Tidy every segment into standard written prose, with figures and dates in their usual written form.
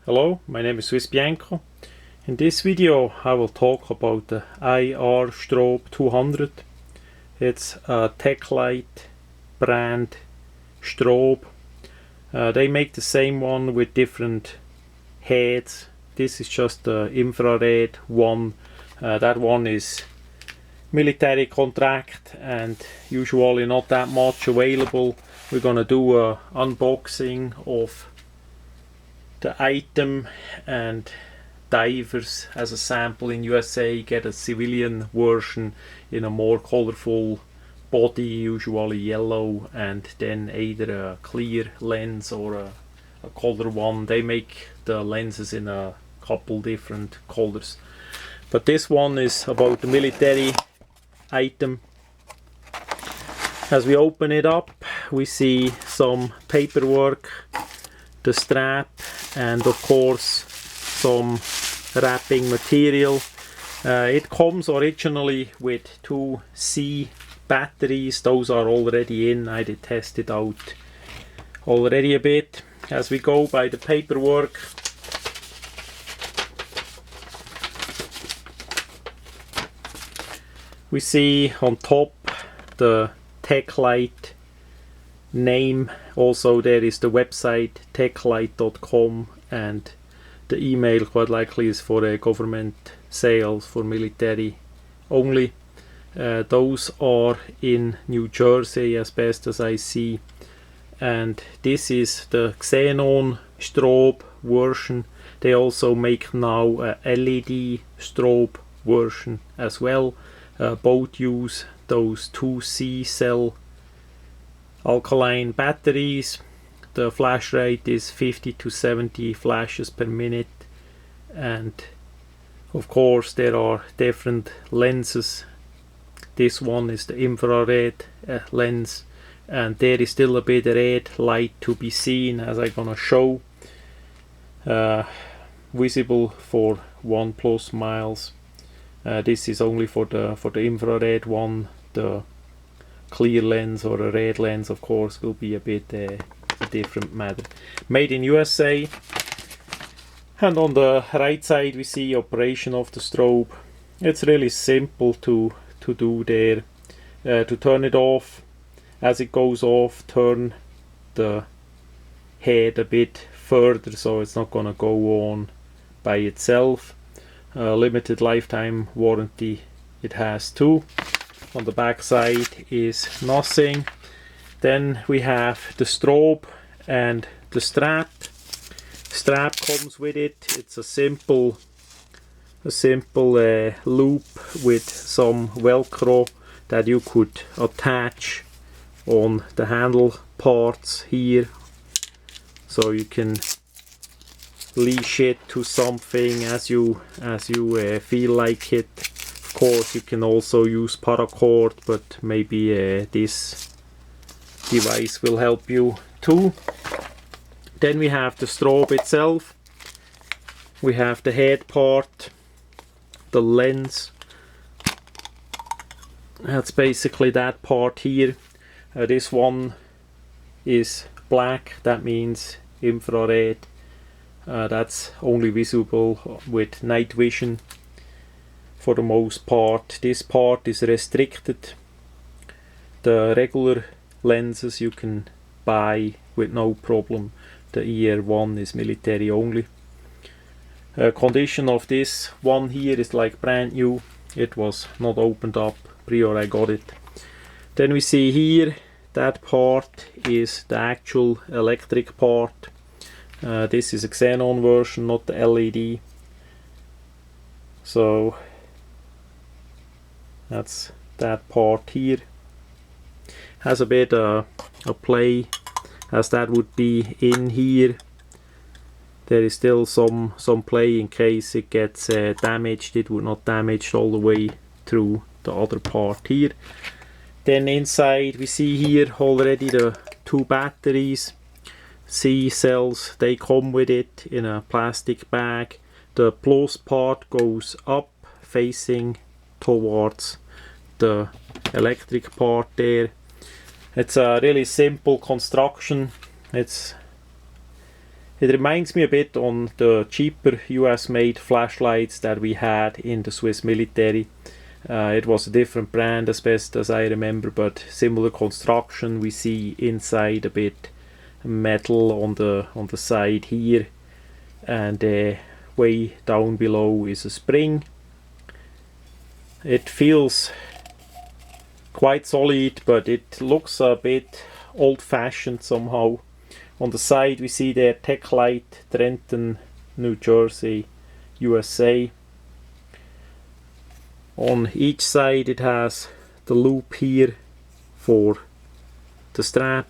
Hello, my name is swissbianco. In this video I will talk about the IR Strobe 200. It's a tectite brand strobe. They make the same one with different heads. This is just the infrared one. That one is military contract and usually not that much available. We're gonna do a unboxing of the item and divers as a sample in USA, get a civilian version in a more colorful body, usually yellow, and then either a clear lens or a color one. They make the lenses in a couple different colors, but this one is about the military item. As we open it up, we see some paperwork, the strap, and of course some wrapping material. It comes originally with 2 C batteries. Those are already in. I did test it out already a bit. As we go by the paperwork, we see on top the tectite name. Also there is the website tectite.com, and the email quite likely is for a government sales for military only. Those are in New Jersey as best as I see, and this is the xenon strobe version. They also make now a LED strobe version as well. Both use those 2 C cell alkaline batteries. The flash rate is 50 to 70 flashes per minute, and of course there are different lenses. This one is the infrared lens, and there is still a bit of red light to be seen, as I'm gonna show. Visible for 1+ miles. This is only for the infrared one. The clear lens or a red lens of course will be a bit a different matter. Made in USA. And on the right side we see operation of the strobe. It's really simple to do there. To turn it off, as it goes off, turn the head a bit further so it's not gonna go on by itself. Limited lifetime warranty it has too. On the back side is nothing. Then we have the strobe and the strap. Strap comes with it. It's a simple loop with some velcro that you could attach on the handle parts here, so you can leash it to something as you feel like it. Of course you can also use paracord, but maybe this device will help you too. Then we have the strobe itself. We have the head part, the lens. That's basically that part here. This one is black, that means infrared. That's only visible with night vision for the most part. This part is restricted. The regular lenses you can buy with no problem. The ER1 is military only. Condition of this one here is like brand new. It was not opened up prior I got it. Then we see here that part is the actual electric part. This is a xenon version, not the LED. So that's that part here. Has a bit a play, as that would be in here. There is still some play in case it gets damaged. It would not damage all the way through the other part here. Then inside we see here already the 2 batteries. C cells, they come with it in a plastic bag. The plus part goes up facing towards the electric part there. It's a really simple construction. It's It reminds me a bit on the cheaper US made flashlights that we had in the Swiss military. It was a different brand as best as I remember, but similar construction. We see inside a bit metal on the side here, and way down below is a spring. It feels quite solid, but it looks a bit old-fashioned somehow. On the side we see there Tectite, Trenton, New Jersey, USA. On each side it has the loop here for the strap,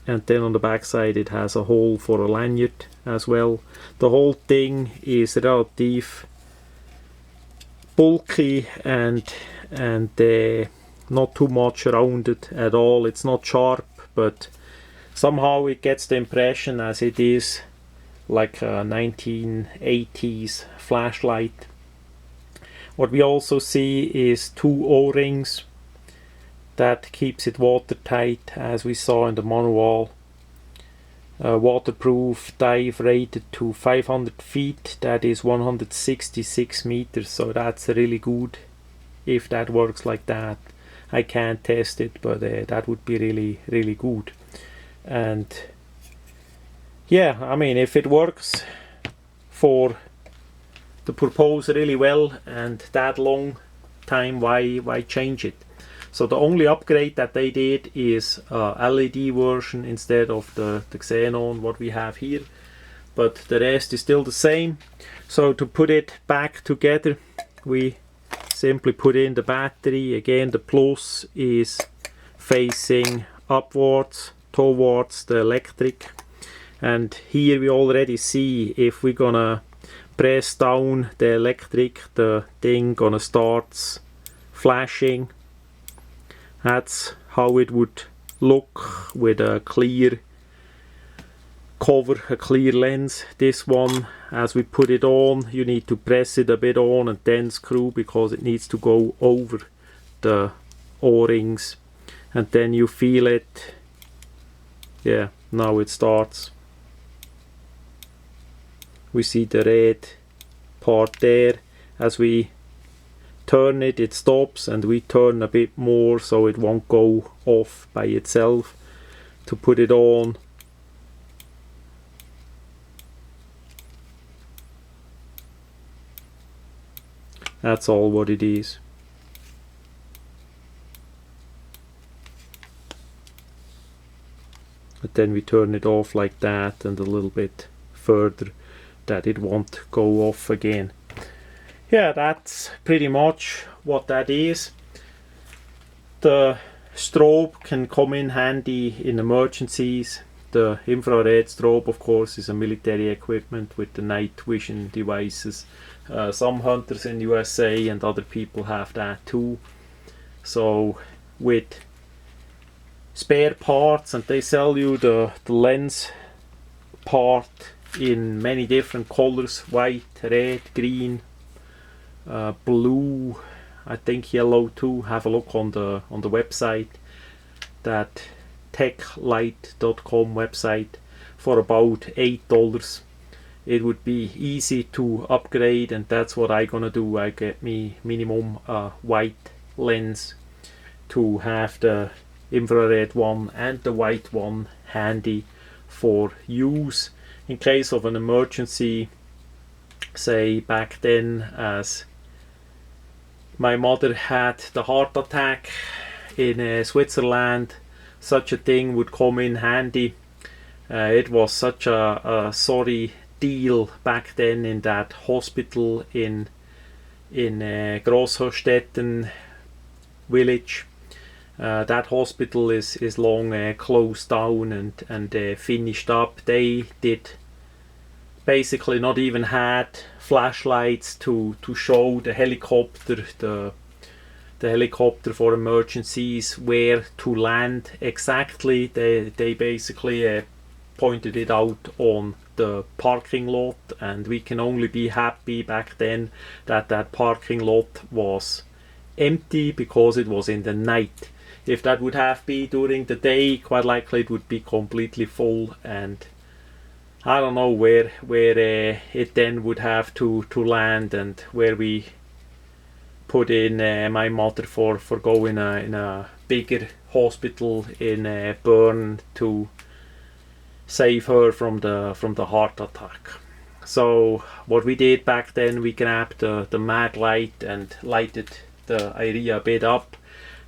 and then on the back side it has a hole for a lanyard as well. The whole thing is relative bulky and not too much rounded at all. It's not sharp, but somehow it gets the impression as it is like a 1980s flashlight. What we also see is two O-rings that keeps it watertight, as we saw in the manual. Waterproof dive rated to 500 feet, that is 166 meters, so that's really good if that works like that. I can't test it, but that would be really good. And yeah, I mean, if it works for the purpose really well and that long time, why change it? So the only upgrade that they did is a LED version instead of the xenon what we have here, but the rest is still the same. So to put it back together, we simply put in the battery. Again, the plus is facing upwards towards the electric, and here we already see if we're gonna press down the electric, the thing gonna start flashing. That's how it would look with a clear cover, a clear lens. This one, as we put it on, you need to press it a bit on and then screw, because it needs to go over the O-rings, and then you feel it. Yeah, now it starts. We see the red part there. As we turn it, it stops, and we turn a bit more so it won't go off by itself. To put it on, that's all what it is. But then we turn it off like that, and a little bit further, that it won't go off again. Yeah, that's pretty much what that is. The strobe can come in handy in emergencies. The infrared strobe, of course, is a military equipment with the night vision devices. Some hunters in USA and other people have that too. So with spare parts, and they sell you the lens part in many different colors: white, red, green, blue, I think yellow too. Have a look on the website, that tectite.com website, for about $8. It would be easy to upgrade, and that's what I gonna do. I get me minimum white lens to have the infrared one and the white one handy for use in case of an emergency. Say back then, as my mother had the heart attack in Switzerland, such a thing would come in handy. It was such a sorry deal back then in that hospital in Großhörstetten village. That hospital is long closed down and finished up. They did basically not even had flashlights to show the helicopter, the helicopter for emergencies, where to land exactly. They basically pointed it out on the parking lot, and we can only be happy back then that parking lot was empty, because it was in the night. If that would have been during the day, quite likely it would be completely full, and I don't know where it then would have to land, and where we put in my mother for going in a bigger hospital in Bern to save her from the heart attack. So what we did back then, we grabbed the mag light and lighted the area a bit up.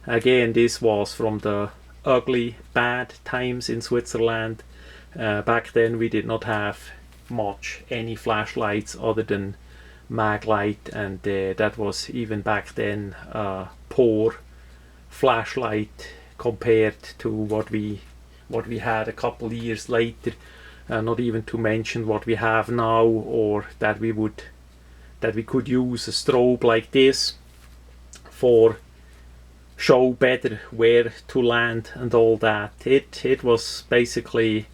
Again, this was from the ugly bad times in Switzerland. Back then we did not have any flashlights other than mag light, and that was even back then poor flashlight compared to what we had a couple years later. Not even to mention what we have now, or that we could use a strobe like this for show better where to land and all that. It was basically,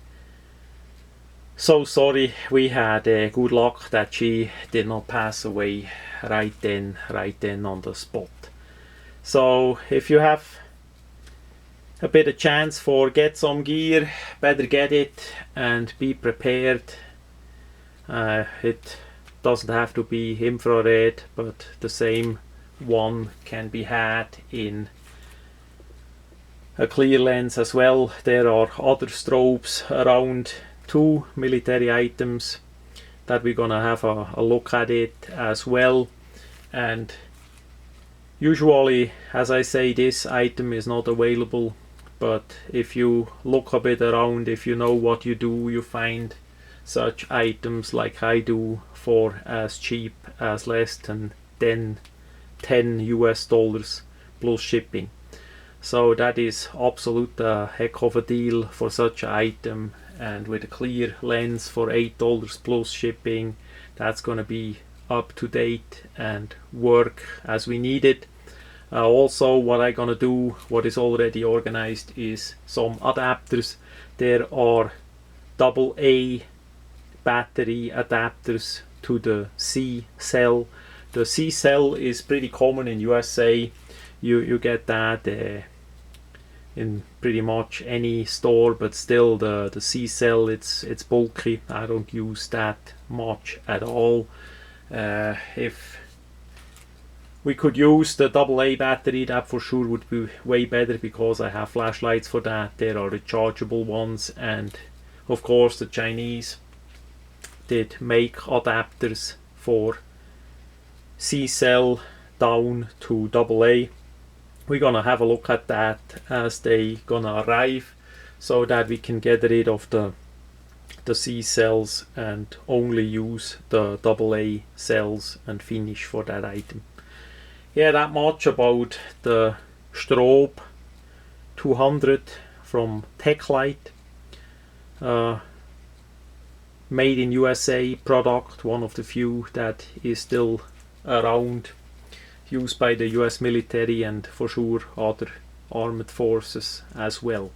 so sorry we had good luck that she did not pass away right then on the spot. So if you have a bit of chance for get some gear, better get it and be prepared. It doesn't have to be infrared, but the same one can be had in a clear lens as well. There are other strobes around, 2 military items that we're gonna have a look at it as well. And usually, as I say, this item is not available, but if you look a bit around, if you know what you do, you find such items like I do for as cheap as less than $10 US plus shipping. So that is absolute heck of a deal for such an item, and with a clear lens for $8 plus shipping, that's gonna be up to date and work as we need it. Also, what I'm gonna do, what is already organized, is some adapters. There are AA battery adapters to the C cell. The C cell is pretty common in USA. You get that in pretty much any store, but still the C cell, it's bulky. I don't use that much at all. If we could use the AA battery, that for sure would be way better, because I have flashlights for that. There are rechargeable ones, and of course the Chinese did make adapters for C cell down to AA. We're gonna have a look at that as they gonna arrive, so that we can get rid of the C cells and only use the AA cells and finish for that item. Yeah, that much about the strobe 200 from tectite. Made in USA product, one of the few that is still around, used by the US military and for sure other armed forces as well.